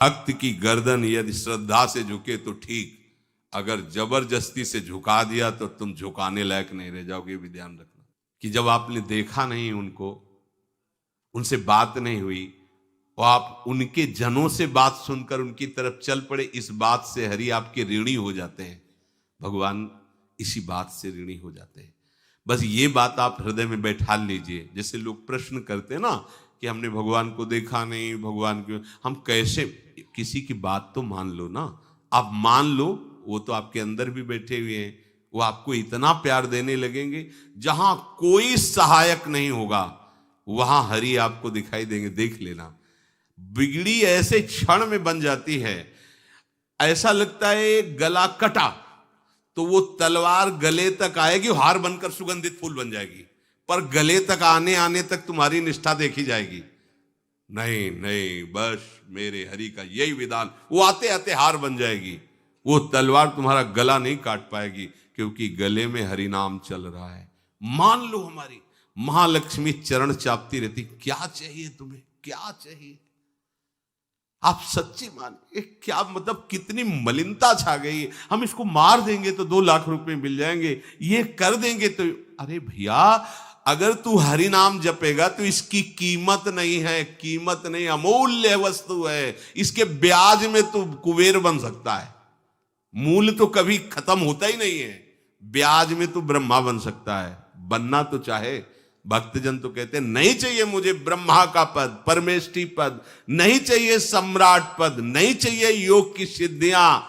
भक्त की गर्दन यदि श्रद्धा से झुके तो ठीक, अगर जबरदस्ती से झुका दिया तो तुम झुकाने लायक नहीं रह जाओगे। भी ध्यान रखना कि जब आपने देखा नहीं उनको, उनसे बात नहीं हुई, और आप उनके जनों से बात सुनकर उनकी तरफ चल पड़े, इस बात से हरि आपके ऋणी हो जाते हैं। भगवान इसी बात से ऋणी हो जाते हैं। बस ये बात आप हृदय में बैठा लीजिए। जैसे लोग प्रश्न करते हैं ना कि हमने भगवान को देखा नहीं, भगवान क्यों, हम कैसे, किसी की बात तो मान लो ना। आप मान लो, वो तो आपके अंदर भी बैठे हुए हैं, वो आपको इतना प्यार देने लगेंगे, जहां कोई सहायक नहीं होगा वहां हरि आपको दिखाई देंगे। देख लेना, बिगड़ी ऐसे क्षण में बन जाती है, ऐसा लगता है गला कटा तो वो तलवार गले तक आएगी, हार बनकर सुगंधित फूल बन जाएगी, पर गले तक आने आने तक तुम्हारी निष्ठा देखी जाएगी। नहीं नहीं, बस मेरे हरि का यही विधान, वो आते आते हार बन जाएगी, वो तलवार तुम्हारा गला नहीं काट पाएगी, क्योंकि गले में हरि नाम चल रहा है। मान लो हमारी महालक्ष्मी चरण चापती रहती, क्या चाहिए तुम्हें, क्या चाहिए। आप सच्ची मानिए, क्या मतलब कितनी मलिनता छा गई। हम इसको मार देंगे तो 2 लाख रुपए मिल जाएंगे, ये कर देंगे तो, अरे भैया अगर तू हरि नाम जपेगा तो इसकी कीमत नहीं है, कीमत नहीं, अमूल्य वस्तु है। इसके ब्याज में तू कुबेर बन सकता है, मूल तो कभी खत्म होता ही नहीं है, ब्याज में तू ब्रह्मा बन सकता है। बनना तो चाहे, भक्तजन तो कहते हैं नहीं चाहिए मुझे ब्रह्मा का पद, परमेष्ठी पद, नहीं चाहिए सम्राट पद, नहीं चाहिए योग की सिद्धियां,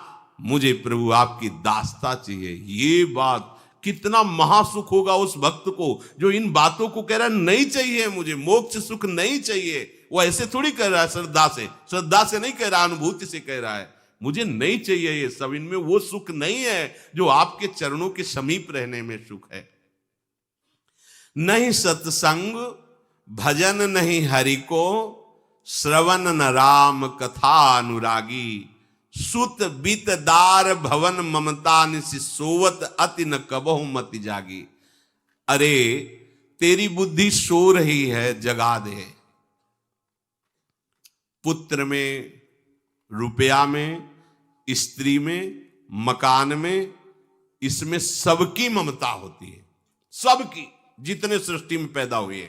मुझे प्रभु आपकी दास्ता चाहिए। ये बात कितना महासुख होगा उस भक्त को जो इन बातों को कह रहा है, नहीं चाहिए मुझे मोक्ष सुख नहीं चाहिए। वो ऐसे थोड़ी कह रहा है, श्रद्धा से नहीं कह रहा, अनुभूति से कह रहा है, मुझे नहीं चाहिए ये सब, इनमें वो सुख नहीं है जो आपके चरणों के समीप रहने में सुख है। नहीं सत्संग भजन नहीं हरि को, श्रवण न राम कथा अनुरागी, सुत बीत दार भवन ममता निसि सोवत अति न कबहु मति जागी। अरे तेरी बुद्धि सो रही है, जगा दे। पुत्र में, रुपया में, स्त्री में, मकान में, इसमें सबकी ममता होती है, सबकी, जितने सृष्टि में पैदा हुए,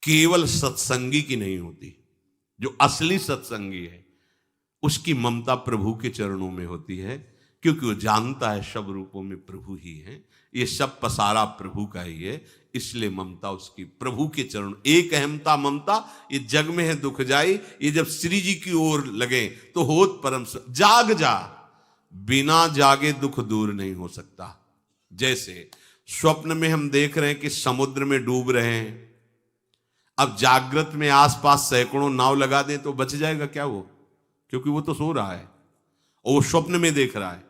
केवल सत्संगी की नहीं होती। जो असली सत्संगी है उसकी ममता प्रभु के चरणों में होती है, क्योंकि वो जानता है सब रूपों में प्रभु ही है, ये सब पसारा प्रभु का ही है, इसलिए ममता उसकी प्रभु के चरण। एक अहमता ममता ये जग में है दुख जाई, ये जब श्री जी की ओर लगे तो होत परम। जाग जा, बिना जागे दुख दूर नहीं हो सकता। जैसे स्वप्न में हम देख रहे हैं कि समुद्र में डूब रहे हैं, अब जागृत में आसपास सैकड़ों नाव लगा दें तो बच जाएगा क्या वो, क्योंकि वो तो सो रहा है और वो स्वप्न में देख रहा है।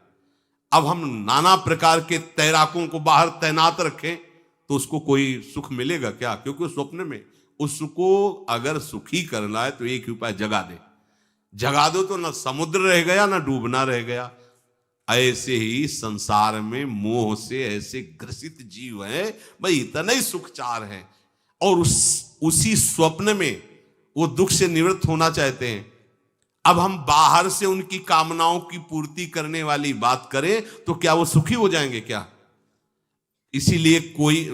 अब हम नाना प्रकार के तैराकों को बाहर तैनात रखें तो उसको कोई सुख मिलेगा क्या, क्योंकि वो स्वप्न में। उसको अगर सुखी करना है तो एक ही उपाय, जगा दे। जगा दो तो ना समुद्र रह गया ना डूबना रह गया। ऐसे ही संसार में मोह से ऐसे ग्रसित जीव है, भाई इतना ही सुखचार है, और उसी स्वप्न में वो दुख से निवृत्त होना चाहते हैं। अब हम बाहर से उनकी कामनाओं की पूर्ति करने वाली बात करें तो क्या वो सुखी हो जाएंगे क्या। इसीलिए कोई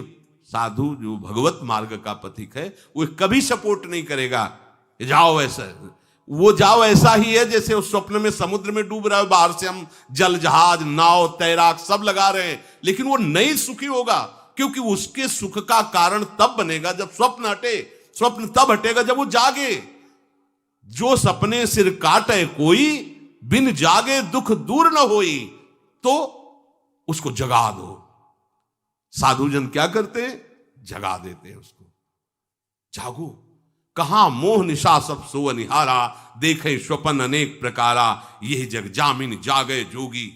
साधु जो भगवत मार्ग का पथिक है वो कभी सपोर्ट नहीं करेगा जाओ ऐसा, वो जाओ ऐसा ही है जैसे उस स्वप्न में समुद्र में डूब रहा है, बाहर से हम जल जहाज नाव तैराक सब लगा रहे हैं, लेकिन वो नहीं सुखी होगा, क्योंकि उसके सुख का कारण तब बनेगा जब स्वप्न हटे। स्वप्न तब हटेगा जब वो जागे। जो सपने सिर काटे कोई, बिन जागे दुख दूर न होई, तो उसको जगा दो। साधुजन क्या करते हैं, जगा देते हैं उसको। जागो, कहां मोह निशा सब सो निहारा, देखे स्वपन अनेक प्रकारा, यह जग जामिन जागे जोगी।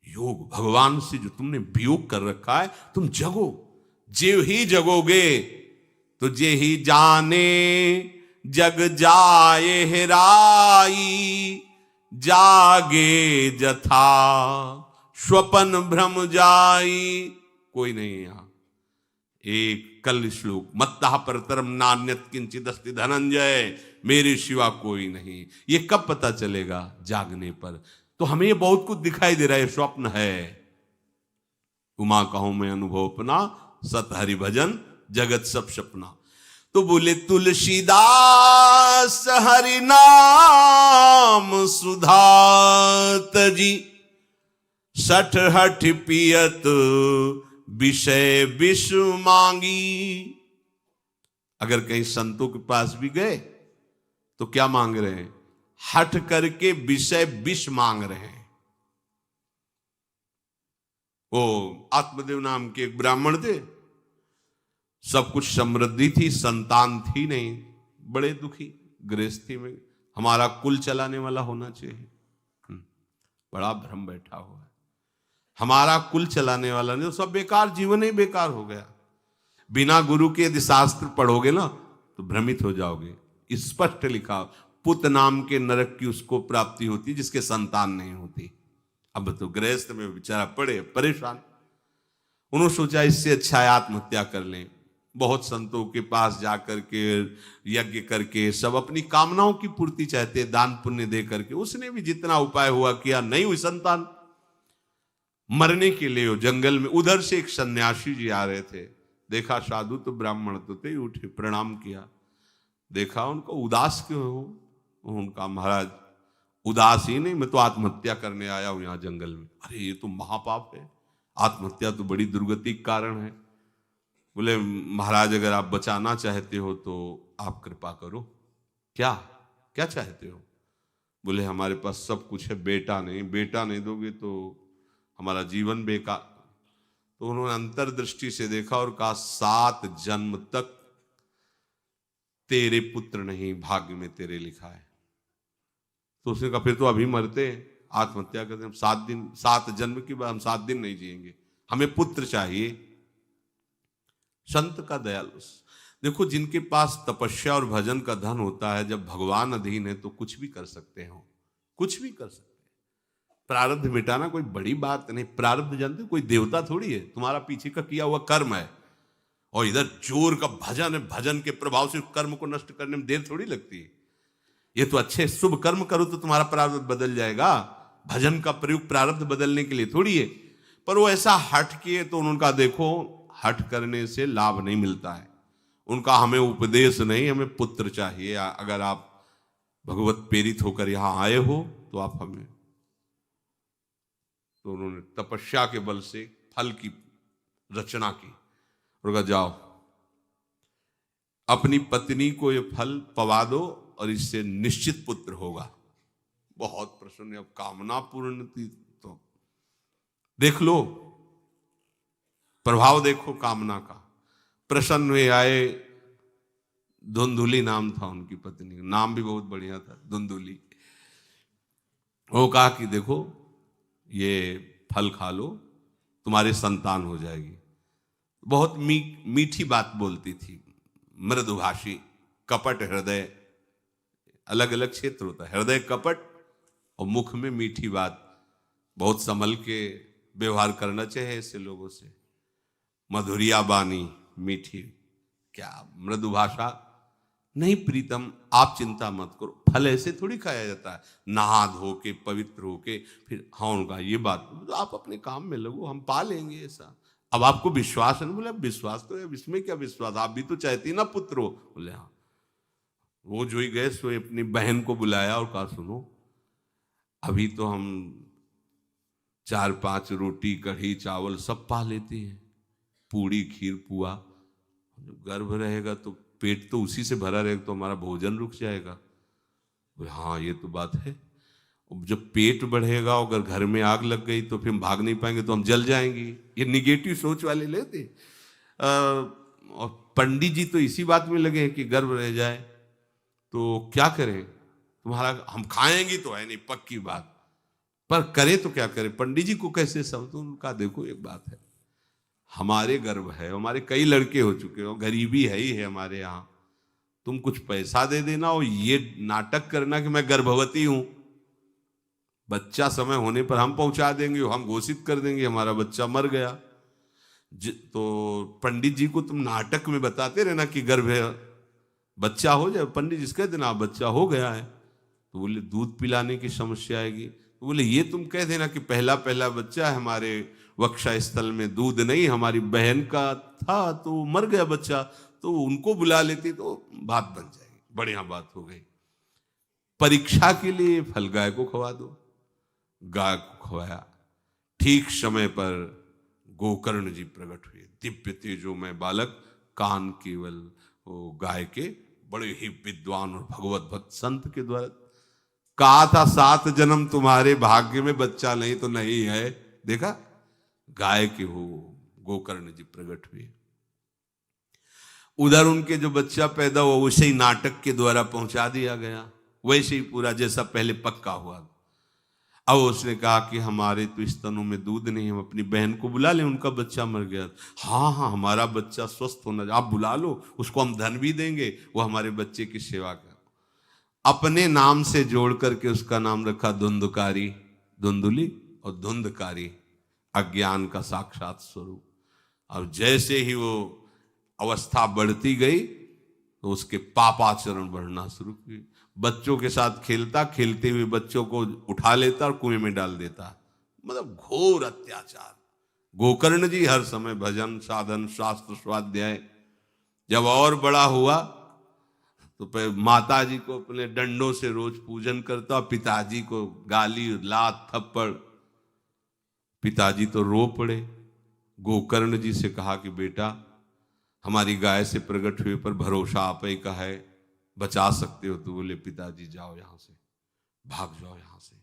योग भगवान से जो तुमने वियोग कर रखा है, तुम जगो। जे ही जगोगे तो जे ही जाने जग जाए हेराई, जागे जथा स्वपन भ्रम जाई। कोई नहीं यहां, एक कल श्लोक, मत्तः परतरम नान्यत किंचित अस्ति धनंजय, मेरे सिवा कोई नहीं। ये कब पता चलेगा? जागने पर। तो हमें ये बहुत कुछ दिखाई दे रहा है, स्वप्न है। उमा कहूं मैं अनुभव अपना, सत हरि भजन जगत सब सपना। तो बोले तुलसीदास हरि नाम सुधात जी, सठ हठ पियत विषय विष मांगी। अगर कहीं संतों के पास भी गए तो क्या मांग रहे हैं? हठ करके विषय विष मांग रहे हैं। वो आत्मदेव नाम के एक ब्राह्मण थे, सब कुछ समृद्धि थी, संतान थी नहीं, बड़े दुखी गृहस्थी में। हमारा कुल चलाने वाला होना चाहिए। बड़ा भ्रम बैठा हुआ है, हमारा कुल चलाने वाला नहीं, तो सब बेकार, जीवन ही बेकार हो गया। बिना गुरु के यदि शास्त्र पढ़ोगे ना तो भ्रमित हो जाओगे। स्पष्ट लिखा, पुत नाम के नरक की उसको प्राप्ति होती जिसके संतान नहीं होती। अब तो गृहस्थ में बेचारा पड़े परेशान। उन्होंने सोचा इससे अच्छा है आत्महत्या कर लें। बहुत संतों के पास जाकर के यज्ञ करके सब अपनी कामनाओं की पूर्ति चाहते, दान पुण्य दे करके। उसने भी जितना उपाय हुआ किया, नहीं हुई संतान। मरने के लिए वो जंगल में, उधर से एक सन्यासी जी आ रहे थे, देखा साधु तो ब्राह्मण तो थे, उठे प्रणाम किया, देखा उनको उदास क्यों हो? उनका महाराज उदास ही नहीं, मैं तो आत्महत्या करने आया हूं यहाँ जंगल में। अरे ये तो महापाप है, आत्महत्या तो बड़ी दुर्गति का कारण है। बोले महाराज अगर आप बचाना चाहते हो तो आप कृपा करो। क्या क्या चाहते हो? बोले हमारे पास सब कुछ है, बेटा नहीं दोगे तो हमारा जीवन बेकार। तो उन्होंने अंतर्दृष्टि से देखा और कहा 7 जन्म तक तेरे पुत्र नहीं भाग्य में तेरे लिखा है। तो उसने कहा फिर तो अभी मरते हैं, आत्महत्या करते हैं। 7 जन्म की बात, हम 7 दिन नहीं जिएंगे, हमें पुत्र चाहिए। संत का दयालु। देखो जिनके पास तपस्या और भजन का धन होता है, जब भगवान अधीन है तो कुछ भी कर सकते हो, कुछ भी कर सकते हैं। प्रारब्ध मिटाना कोई बड़ी बात नहीं। प्रारब्ध जानते कोई देवता थोड़ी है, तुम्हारा पीछे का किया हुआ कर्म है। और इधर जोर का भजन है, भजन के प्रभाव से कर्म को नष्ट करने में देर थोड़ी लगती है। ये तो अच्छे शुभ कर्म करो तो तुम्हारा प्रारब्ध बदल जाएगा। भजन का प्रयोग प्रारब्ध बदलने के लिए थोड़ी है। पर वो ऐसा हट किए तो उनका देखो, हट करने से लाभ नहीं मिलता है उनका। हमें उपदेश नहीं, हमें पुत्र चाहिए। अगर आप भगवत प्रेरित होकर यहां आए हो तो आप हमें। तो उन्होंने तपस्या के बल से फल की रचना की और कहा जाओ अपनी पत्नी को ये फल पवा दो और इससे निश्चित पुत्र होगा। बहुत प्रसन्न, अब कामना पूर्ण थी तो देख लो, प्रभाव देखो कामना का। प्रसन्न हुए आए। धुंधुली नाम था उनकी पत्नी, नाम भी बहुत बढ़िया था, धुंधुली। वो कहा कि देखो ये फल खा लो, तुम्हारी संतान हो जाएगी। बहुत मीठी बात बोलती थी, मृदुभाषी, कपट हृदय। अलग अलग क्षेत्र होता है, हृदय कपट और मुख में मीठी बात। बहुत संभल के व्यवहार करना चाहिए ऐसे लोगों से। मधुरिया बानी, मीठी, क्या मृदु भाषा। नहीं प्रीतम, आप चिंता मत करो, फल ऐसे थोड़ी खाया जाता है, नहा धो के पवित्र होके फिर। हाँ उनका ये बात, तो आप अपने काम में लगो, हम पा लेंगे ऐसा। अब आपको विश्वास है ना? बोले विश्वास तो है, इसमें क्या विश्वास, आप भी तो चाहती ना पुत्र हो। बोले हाँ। वो जो ही गए सो अपनी बहन को बुलाया और कहा सुनो, अभी तो हम 4-5 रोटी कढ़ी चावल सब पा लेते हैं, पूड़ी खीर पुआ। गर्भ रहेगा तो पेट तो उसी से भरा रहेगा, तो हमारा भोजन रुक जाएगा। बोले हाँ ये तो बात है। जब पेट बढ़ेगा, अगर घर में आग लग गई तो फिर हम भाग नहीं पाएंगे, तो हम जल जाएंगे। ये निगेटिव सोच वाले लेते। और पंडित जी तो इसी बात में लगे हैं कि गर्भ रह जाए तो क्या करें, तुम्हारा हम खाएंगे तो है नहीं पक्की बात, पर करें तो क्या करें। पंडित जी को कैसे समझ? उनका देखो एक बात है, हमारे गर्भ है, हमारे कई लड़के हो चुके हो, गरीबी है ही है हमारे यहाँ। तुम कुछ पैसा दे देना और ये नाटक करना कि मैं गर्भवती हूं। बच्चा समय होने पर हम पहुंचा देंगे, हम घोषित कर देंगे हमारा बच्चा मर गया। तो पंडित जी को तुम नाटक में बताते रहना कि गर्भ है, बच्चा हो जाए। पंडित जी कह देना बच्चा हो गया है। तो बोले दूध पिलाने की समस्या आएगी। तो बोले ये तुम कह देना कि पहला पहला बच्चा है, हमारे वक्षा स्थल में दूध नहीं, हमारी बहन का था तो मर गया बच्चा, तो उनको बुला लेती तो बात बन जाएगी, बढ़िया बात हो गई। परीक्षा के लिए फल गाय को खवा दो। गाय को खवाया, ठीक समय पर गोकर्ण जी प्रकट हुए, दिव्य तेजोमय बालक, कान केवल वो गाय के, बड़े ही विद्वान और भगवत भक्त संत के द्वारा। कहा था 7 जन्म तुम्हारे भाग्य में, बच्चा नहीं तो नहीं है, देखा गाय के हो गोकर्ण जी प्रकट हुए। उधर उनके जो बच्चा पैदा हुआ वैसे ही नाटक के द्वारा पहुंचा दिया गया, वैसे ही पूरा जैसा पहले पक्का हुआ। अब उसने कहा कि हमारे तो स्तनों में दूध नहीं, हम अपनी बहन को बुला लें, उनका बच्चा मर गया। हाँ हाँ, हमारा बच्चा स्वस्थ होना, आप बुला लो, उसको हम धन भी देंगे, वो हमारे बच्चे की सेवा कर। अपने नाम से जोड़ करके उसका नाम रखा धुंधकारी, धुंधुली, और धुंधकारी अज्ञान का साक्षात स्वरूप। और जैसे ही वो अवस्था बढ़ती गई तो उसके पापाचरण बढ़ना शुरू हुए। बच्चों के साथ खेलता, खेलते हुए बच्चों को उठा लेता और कुएं में डाल देता, मतलब घोर अत्याचार। गोकर्ण जी हर समय भजन साधन शास्त्र स्वाध्याय। जब और बड़ा हुआ तो माता जी को अपने डंडों से रोज पूजन करता, पिताजी को गाली लात थप्पड़। पिताजी तो रो पड़े। गोकर्ण जी से कहा कि बेटा हमारी गाय से प्रकट हुए पर भरोसा आप ही का है, बचा सकते हो। तो बोले पिताजी जाओ यहां से, भाग जाओ यहां से,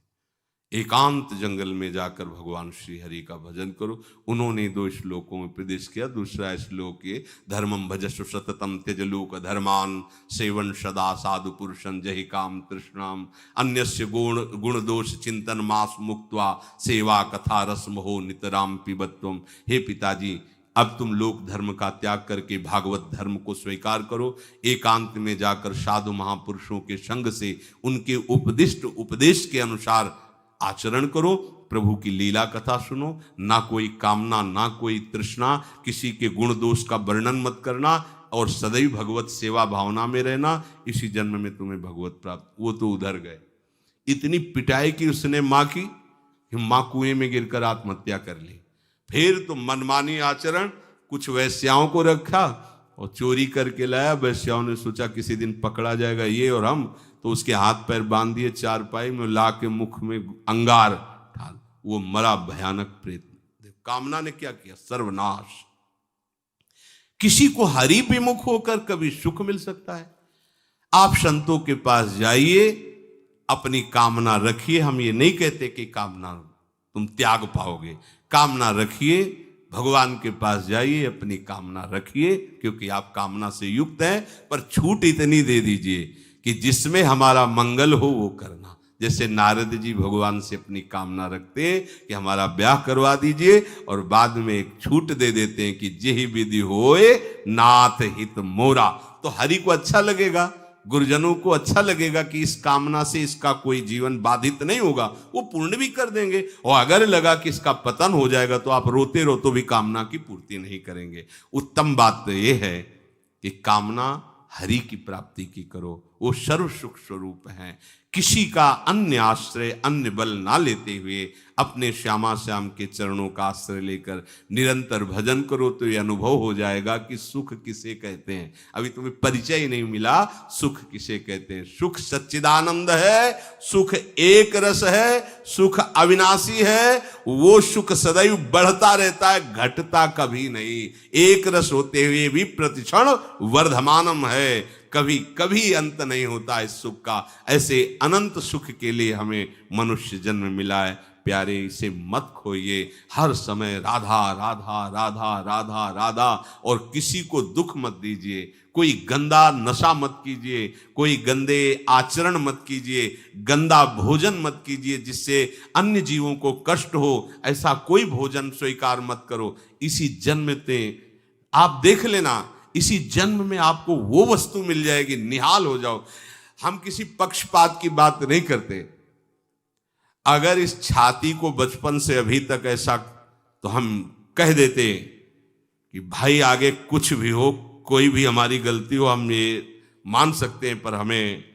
एकांत जंगल में जाकर भगवान श्री हरि का भजन करो। उन्होंने 2 श्लोकों में उपदेश किया। दूसरा श्लोक ये, धर्मम भजस्व सततम त्यज लोक धर्मान, सेवन सदा साधु पुरुषं जहि काम तृष्णाम, अन्यस्य गुण दोष चिंतन मास मुक्त्वा, सेवा कथा रसमहो नितराम पिबत्वम। हे पिताजी, अब तुम लोक धर्म का त्याग करके भागवत धर्म को स्वीकार करो, एकांत में जाकर साधु महापुरुषों के संग से उनके उपदिष्ट उपदेश के अनुसार आचरण करो, प्रभु की लीला कथा सुनो, ना कोई कामना ना कोई तृष्णा, किसी के गुण दोष का वर्णन मत करना, और सदैव भगवत सेवा भावना में रहना, इसी जन्म में तुम्हें भगवत प्राप्त। वो तो उधर गए, इतनी पिटाई की उसने माँ की, माँ कुएं में गिरकर आत्महत्या कर ली। फिर तो मनमानी आचरण, कुछ वैश्याओं को रखा और चोरी करके लाया। वैश्याओं ने सोचा किसी दिन पकड़ा जाएगा ये और हम, तो उसके हाथ पैर बांध दिए, चारपाई में ला के मुख में अंगार डाल, वो मरा भयानक प्रेत। कामना ने क्या किया, सर्वनाश। किसी को हरि विमुख होकर कभी सुख मिल सकता है? आप संतों के पास जाइए, अपनी कामना रखिए। हम ये नहीं कहते कि कामना तुम त्याग पाओगे, कामना रखिए, भगवान के पास जाइए, अपनी कामना रखिए, क्योंकि आप कामना से युक्त हैं। पर छूट इतनी दे दीजिए कि जिसमें हमारा मंगल हो वो करना। जैसे नारद जी भगवान से अपनी कामना रखते हैं कि हमारा ब्याह करवा दीजिए, और बाद में एक छूट दे देते हैं कि जेहि विधि होए नाथ हित मोरा। तो हरि को अच्छा लगेगा, गुरुजनों को अच्छा लगेगा कि इस कामना से इसका कोई जीवन बाधित नहीं होगा, वो पूर्ण भी कर देंगे। और अगर लगा कि इसका पतन हो जाएगा तो आप रोते रोते भी कामना की पूर्ति नहीं करेंगे। उत्तम बात तो ये है कि कामना हरि की प्राप्ति की करो, वो सर्व सुख स्वरूप हैं। किसी का अन्य आश्रय अन्य बल ना लेते हुए अपने श्यामा श्याम के चरणों का आश्रय लेकर निरंतर भजन करो, तो ये अनुभव हो जाएगा कि सुख किसे कहते हैं। अभी तुम्हें परिचय ही नहीं मिला, सुख किसे कहते हैं। सुख सच्चिदानंद है, सुख एक रस है, सुख अविनाशी है। वो सुख सदैव बढ़ता रहता है, घटता कभी नहीं। एक रस होते हुए भी प्रतिक्षण वर्धमानम है, कभी कभी अंत नहीं होता इस सुख का। ऐसे अनंत सुख के लिए हमें मनुष्य जन्म मिला है। प्यारे, इसे मत खोइए, हर समय राधा राधा राधा राधा राधा, और किसी को दुख मत दीजिए। कोई गंदा नशा मत कीजिए, कोई गंदे आचरण मत कीजिए, गंदा भोजन मत कीजिए जिससे अन्य जीवों को कष्ट हो। ऐसा कोई भोजन स्वीकार मत करो। इसी जन्म में आप देख लेना, इसी जन्म में आपको वो वस्तु मिल जाएगी, निहाल हो जाओ। हम किसी पक्षपात की बात नहीं करते। अगर इस छाती को बचपन से अभी तक ऐसा, तो हम कह देते कि भाई आगे कुछ भी हो, कोई भी हमारी गलती हो, हम ये मान सकते हैं, पर हमें